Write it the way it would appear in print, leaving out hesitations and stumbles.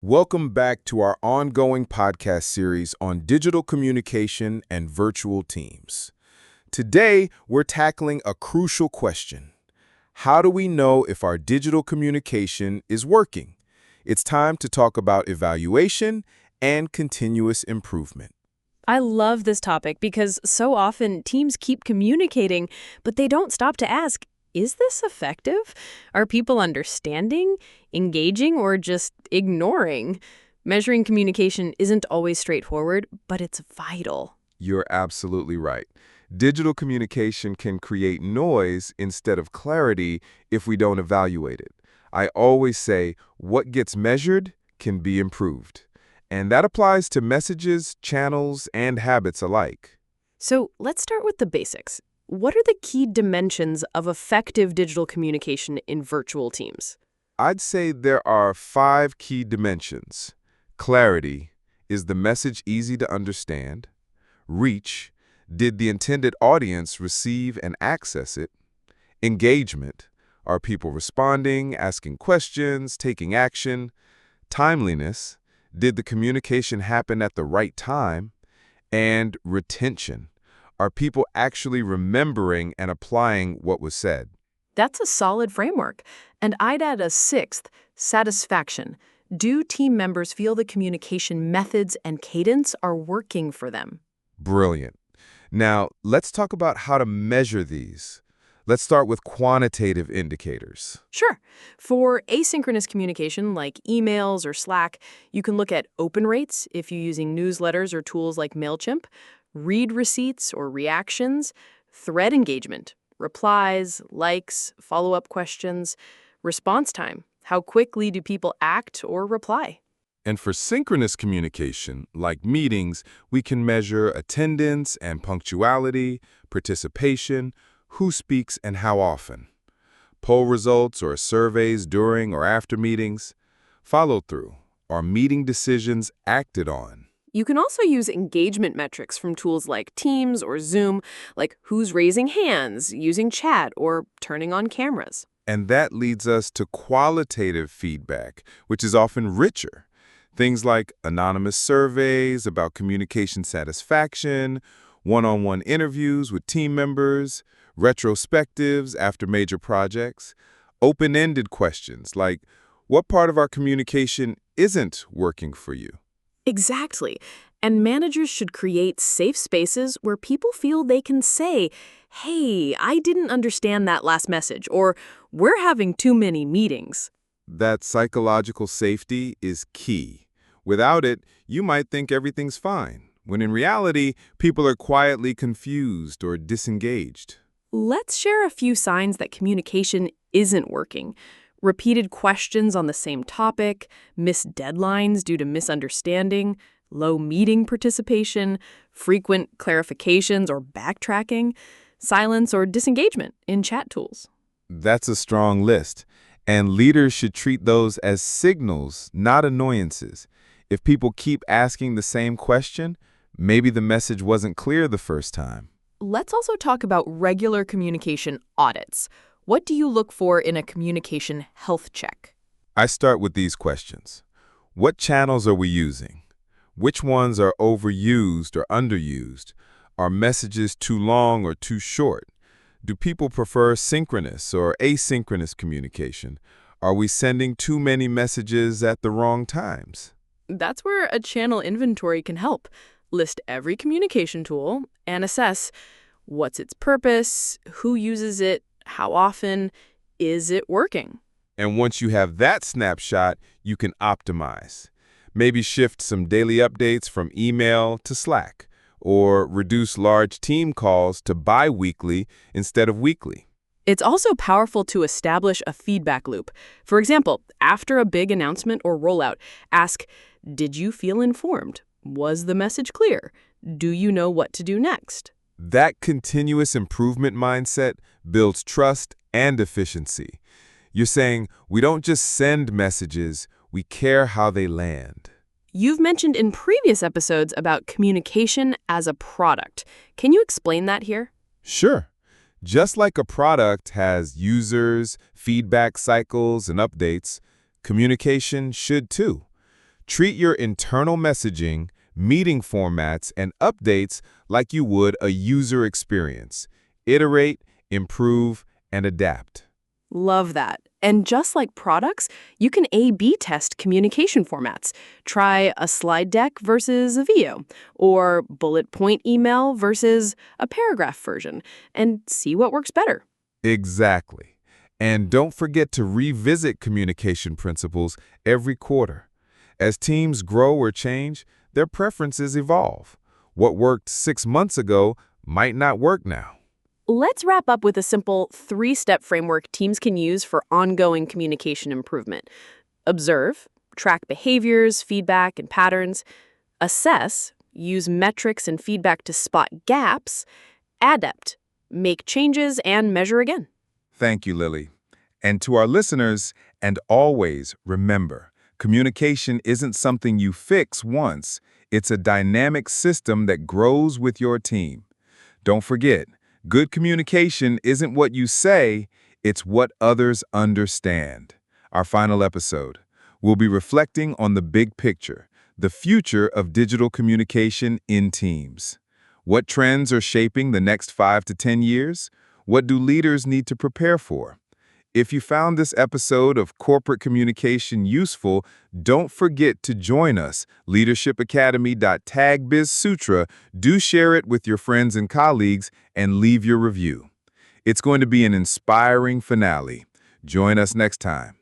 Welcome back to our ongoing podcast series on digital communication and virtual teams. Today, we're tackling a crucial question. How do we know if our digital communication is working? It's time to talk about evaluation and continuous improvement. I love this topic because so often teams keep communicating, but they don't stop to ask, is this effective? Are people understanding, engaging, or just ignoring? Measuring communication isn't always straightforward, but it's vital. You're absolutely right. Digital communication can create noise instead of clarity if we don't evaluate it. I always say, what gets measured can be improved. And that applies to messages, channels, and habits alike. So let's start with the basics. What are the key dimensions of effective digital communication in virtual teams? I'd say there are 5 key dimensions. Clarity, is the message easy to understand? Reach, did the intended audience receive and access it? Engagement, are people responding, asking questions, taking action? Timeliness, did the communication happen at the right time? And retention, are people actually remembering and applying what was said? That's a solid framework. And I'd add a sixth, satisfaction. Do team members feel the communication methods and cadence are working for them? Brilliant. Now, let's talk about how to measure these. Let's start with quantitative indicators. Sure. For asynchronous communication like emails or Slack, you can look at open rates if you're using newsletters or tools like MailChimp, read receipts or reactions, thread engagement, replies, likes, follow-up questions, response time. How quickly do people act or reply? And for synchronous communication, like meetings, we can measure attendance and punctuality, participation, who speaks and how often. Poll results or surveys during or after meetings. Follow-through, are meeting decisions acted on? You can also use engagement metrics from tools like Teams or Zoom, like who's raising hands, using chat, or turning on cameras. And that leads us to qualitative feedback, which is often richer. Things like anonymous surveys about communication satisfaction, one-on-one interviews with team members, retrospectives after major projects, open-ended questions like, what part of our communication isn't working for you? Exactly. And managers should create safe spaces where people feel they can say, hey, I didn't understand that last message, or we're having too many meetings. That psychological safety is key. Without it, you might think everything's fine, when in reality, people are quietly confused or disengaged. Let's share a few signs that communication isn't working. Repeated questions on the same topic, missed deadlines due to misunderstanding, low meeting participation, frequent clarifications or backtracking, silence or disengagement in chat tools. That's a strong list, and leaders should treat those as signals, not annoyances. If people keep asking the same question, maybe the message wasn't clear the first time. Let's also talk about regular communication audits. What do you look for in a communication health check? I start with these questions. What channels are we using? Which ones are overused or underused? Are messages too long or too short? Do people prefer synchronous or asynchronous communication? Are we sending too many messages at the wrong times? That's where a channel inventory can help. List every communication tool and assess what's its purpose, who uses it, how often, is it working? And once you have that snapshot, you can optimize. Maybe shift some daily updates from email to Slack, or reduce large team calls to bi-weekly instead of weekly. It's also powerful to establish a feedback loop. For example, after a big announcement or rollout, ask, did you feel informed? Was the message clear? Do you know what to do next? That continuous improvement mindset builds trust and efficiency. You're saying, we don't just send messages, we care how they land. You've mentioned in previous episodes about communication as a product. Can you explain that here? Sure. Just like a product has users, feedback cycles, and updates, communication should too. Treat your internal messaging, meeting formats, and updates like you would a user experience. Iterate, improve, and adapt. Love that. And just like products, you can A/B test communication formats. Try a slide deck versus a video, or bullet point email versus a paragraph version, and see what works better. Exactly. And don't forget to revisit communication principles every quarter. As teams grow or change, their preferences evolve. What worked 6 months ago might not work now. Let's wrap up with a simple 3-step framework teams can use for ongoing communication improvement. Observe, track behaviors, feedback, and patterns. Assess, use metrics and feedback to spot gaps. Adapt, make changes and measure again. Thank you, Lily. And to our listeners, and always remember, communication isn't something you fix once. It's a dynamic system that grows with your team. Don't forget, good communication isn't what you say, it's what others understand. Our final episode, we'll be reflecting on the big picture, the future of digital communication in teams. What trends are shaping the next 5 to 10 years? What do leaders need to prepare for? If you found this episode of Corporate Communication useful, don't forget to join us, leadershipacademy.tag.BIZZ Do share it with your friends and colleagues and leave your review. It's going to be an inspiring finale. Join us next time.